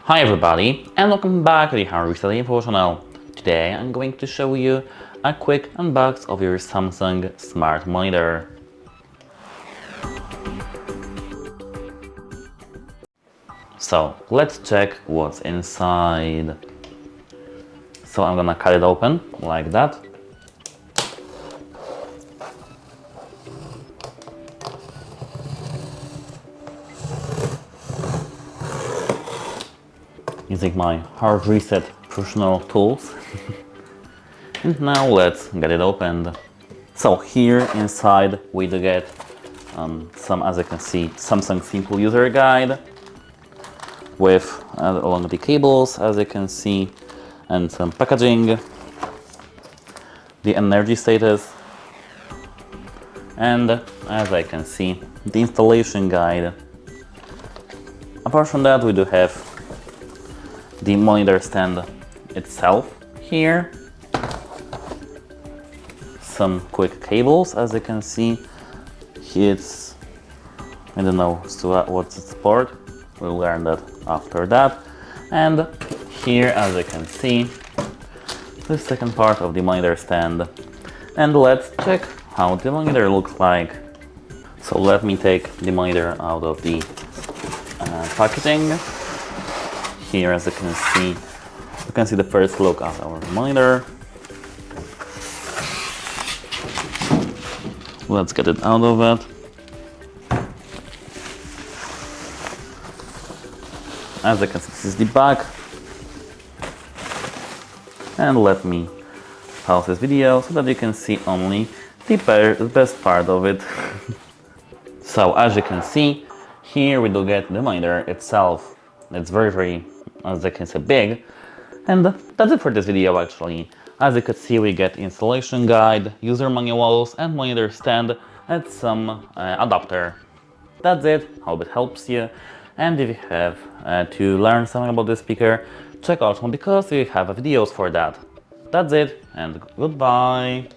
Hi everybody, and welcome back to the How Recently Info channel. Today I'm going to show you a quick unbox of your Samsung smart monitor. So let's check what's inside. So I'm gonna cut it open like that. Using my hard reset professional tools. And now let's get it opened. So here inside we do get some, as you can see, Samsung simple user guide with along the cables, as you can see, and some packaging, the energy status, and as I can see, the installation guide. Apart from that, we do have the monitor stand itself here, some quick cables, as you can see. It's, I don't know what's its port, we'll learn that after that. And here, as you can see, the second part of the monitor stand. And let's check how the monitor looks like. So let me take the monitor out of the packaging. Here, as you can see the first look at our monitor. Let's get it out of it. As you can see, this is the back. And let me pause this video so that you can see only the best part of it. So as you can see, here we do get the monitor itself. It's very, as you can see, big. And that's it for this video actually. As you can see, we get installation guide, user manuals, and monitor stand, and some adapter. That's it. Hope it helps you. And if you have to learn something about this speaker, check out one because we have videos for that. That's it, and goodbye.